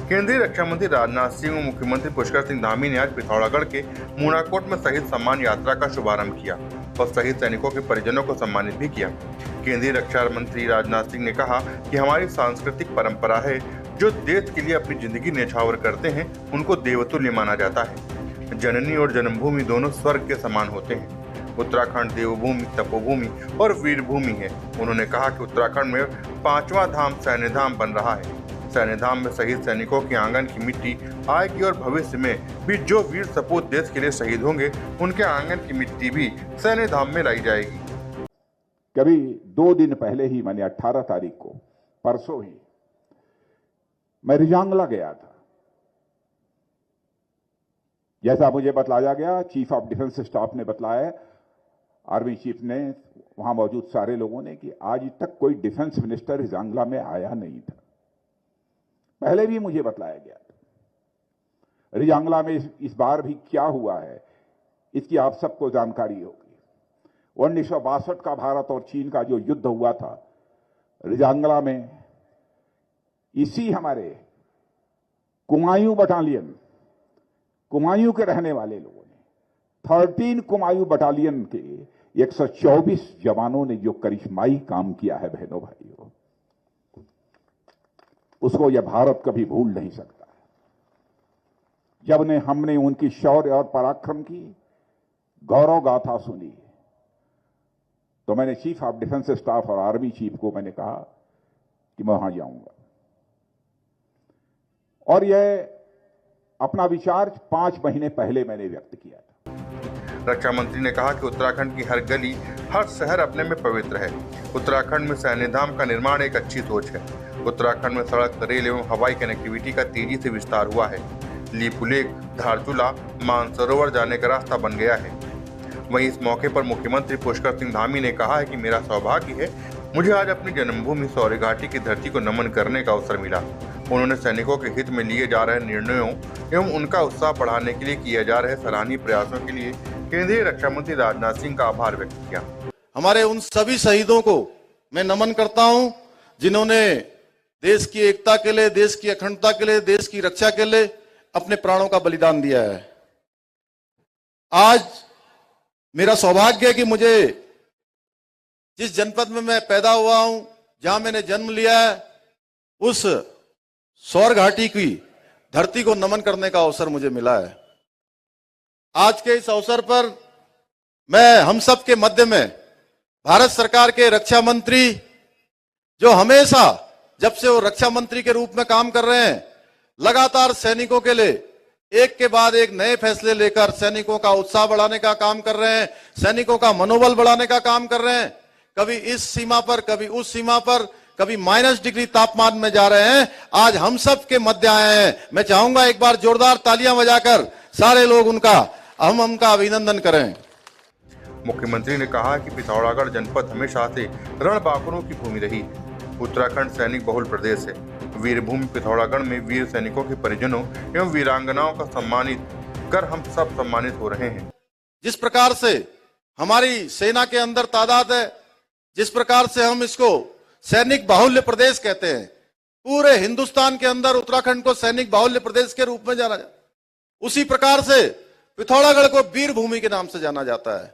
केंद्रीय रक्षा मंत्री राजनाथ सिंह और मुख्यमंत्री पुष्कर सिंह धामी ने आज पिथौरागढ़ के मूनाकोट में शहीद सम्मान यात्रा का शुभारंभ किया और शहीद सैनिकों के परिजनों को सम्मानित भी किया। केंद्रीय रक्षा मंत्री राजनाथ सिंह ने कहा कि हमारी सांस्कृतिक परंपरा है, जो देश के लिए अपनी जिंदगी न्यौछावर करते हैं उनको देवतुल्य माना जाता है। जननी और जन्मभूमि दोनों स्वर्ग के समान होते हैं। उत्तराखंड देवभूमि, तपोभूमि और वीरभूमि है। उन्होंने कहा कि उत्तराखंड में 5वां धाम सैन्य धाम बन रहा है। सैन्य धाम में शहीद सैनिकों के आंगन की मिट्टी आएगी और भविष्य में भी जो वीर सपूत देश के लिए शहीद होंगे उनके आंगन की मिट्टी भी सैन्य धाम में लाई जाएगी। कभी 2 दिन पहले ही, मैंने 18 तारीख को, परसों ही मैं रिजांगला गया था। जैसा मुझे बतलाया गया, चीफ ऑफ डिफेंस स्टाफ ने बतलाया, आर्मी चीफ ने, वहां मौजूद सारे लोगों ने, कि आज तक कोई डिफेंस मिनिस्टर रिजांगला में आया नहीं था। पहले भी मुझे बतलाया गया था। रिजांगला में इस बार भी क्या हुआ है, इसकी आप सबको जानकारी होगी। 1962 का भारत और चीन का जो युद्ध हुआ था, रिजांगला में इसी हमारे कुमायूं बटालियन, कुमायूं के रहने वाले लोगों ने, 13 कुमायूं बटालियन के 124 जवानों ने जो करिश्माई काम किया है, बहनों भाइयों, उसको यह भारत कभी भूल नहीं सकता। जब हमने उनकी शौर्य और पराक्रम की गौरव गाथा सुनी, तो मैंने चीफ ऑफ डिफेंस स्टाफ और आर्मी चीफ को मैंने कहा कि मैं वहां जाऊंगा। और यह अपना विचार 5 महीने पहले मैंने व्यक्त किया था। रक्षा मंत्री ने कहा कि उत्तराखंड की हर गली, हर शहर अपने में पवित्र है। उत्तराखंड में सैन्य धाम का निर्माण एक अच्छी सोच है। उत्तराखंड में सड़क, रेल एवं हवाई कनेक्टिविटी का तेजी से विस्तार हुआ है। लीपू लेक, धारचूला, मानसरोवर जाने का रास्ता बन गया है। वहीं इस मौके पर मुख्यमंत्री पुष्कर सिंह धामी ने कहा है कि मेरा सौभाग्य है, मुझे आज अपनी जन्मभूमि शौर्य घाटी की धरती को नमन करने का अवसर मिला। उन्होंने सैनिकों के हित में लिए जा रहे निर्णयों एवं उनका उत्साह बढ़ाने के लिए किए जा रहे सराहनीय प्रयासों के लिए केंद्रीय रक्षा मंत्री राजनाथ सिंह का आभार व्यक्त किया। हमारे उन सभी शहीदों को मैं नमन करता हूं, जिन्होंने देश की एकता के लिए, देश की अखंडता के लिए, देश की रक्षा के लिए अपने प्राणों का बलिदान दिया है। आज मेरा सौभाग्य है कि मुझे जिस जनपद में मैं पैदा हुआ हूं, जहां मैंने जन्म लिया है, उस सौर घाटी की धरती को नमन करने का अवसर मुझे मिला है। आज के इस अवसर पर मैं हम सब के मध्य में भारत सरकार के रक्षा मंत्री, जो हमेशा जब से वो रक्षा मंत्री के रूप में काम कर रहे हैं, लगातार सैनिकों के लिए एक के बाद एक नए फैसले लेकर सैनिकों का उत्साह बढ़ाने का काम कर रहे हैं, सैनिकों का मनोबल बढ़ाने का काम कर रहे हैं। कभी इस सीमा पर, कभी उस सीमा पर, कभी -डिग्री तापमान में जा रहे हैं। आज हम सब के मध्य आए हैं। मैं चाहूंगा एक बार जोरदार तालियां बजाकर सारे लोग उनका अभिनंदन करें। मुख्यमंत्री ने कहा कि पिथौरागढ़ जनपद हमेशा से रणबांकुरों की भूमि रही। उत्तराखंड सैनिक बहुल प्रदेश है। वीरभूमि पिथौरागढ़ में वीर सैनिकों के परिजनों एवं वीरांगनाओं का सम्मानित कर हम सब सम्मानित हो रहे हैं। जिस प्रकार से हमारी सेना के अंदर तादाद है, जिस प्रकार से हम इसको सैनिक बाहुल्य प्रदेश कहते हैं, पूरे हिंदुस्तान के अंदर उत्तराखंड को सैनिक बाहुल्य प्रदेश के रूप में जाना जाता है, उसी प्रकार से पिथौरागढ़ को वीर भूमि के नाम से जाना जाता है।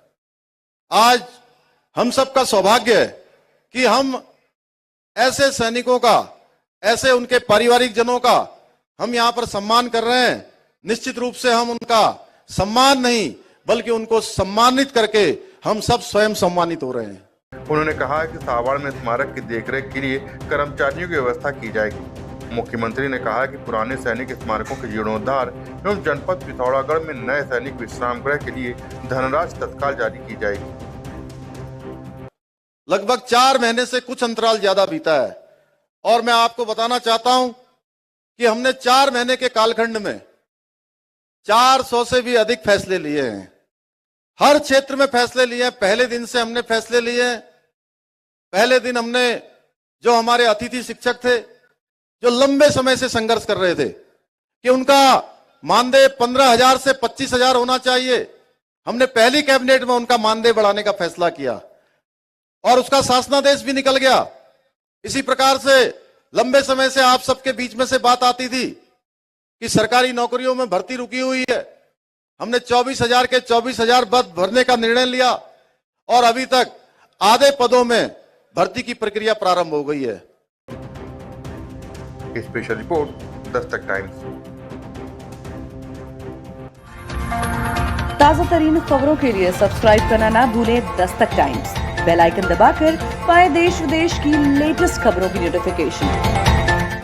आज हम सबका सौभाग्य है कि हम ऐसे सैनिकों का, ऐसे उनके पारिवारिक जनों का हम यहां पर सम्मान कर रहे हैं। निश्चित रूप से हम उनका सम्मान नहीं, बल्कि उनको सम्मानित करके हम सब स्वयं सम्मानित हो रहे हैं। उन्होंने कहा कि सावाड़ में स्मारक की देखरेख के लिए कर्मचारियों की व्यवस्था की जाएगी। मुख्यमंत्री ने कहा कि पुराने सैनिक स्मारकों के जीर्णोद्धार एवं जनपद पिथौरागढ़ में नए सैनिक विश्राम गृह के लिए धनराशि तत्काल जारी की जाएगी। लगभग 4 महीने से कुछ अंतराल ज्यादा बीता है और मैं आपको बताना चाहता हूं कि हमने 4 महीने के कालखंड में 400 से भी अधिक फैसले लिए हैं। हर क्षेत्र में फैसले लिए हैं। पहले दिन से हमने फैसले लिए हैं। पहले दिन हमने, जो हमारे अतिथि शिक्षक थे, जो लंबे समय से संघर्ष कर रहे थे कि उनका मानदेय 15,000 से 25,000 होना चाहिए, हमने पहली कैबिनेट में उनका मानदेय बढ़ाने का फैसला किया और उसका शासनादेश भी निकल गया। इसी प्रकार से लंबे समय से आप सबके बीच में से बात आती थी कि सरकारी नौकरियों में भर्ती रुकी हुई है। हमने 24,000 के 24,000 पद भरने का निर्णय लिया और अभी तक आधे पदों में भर्ती की प्रक्रिया प्रारंभ हो गई है। Special report Dastak times. ताजा तरीन खबरों के लिए सब्सक्राइब करना ना भूलें दस्तक टाइम्स। बेल आइकन दबाकर पाएं देश विदेश की लेटेस्ट खबरों की नोटिफिकेशन।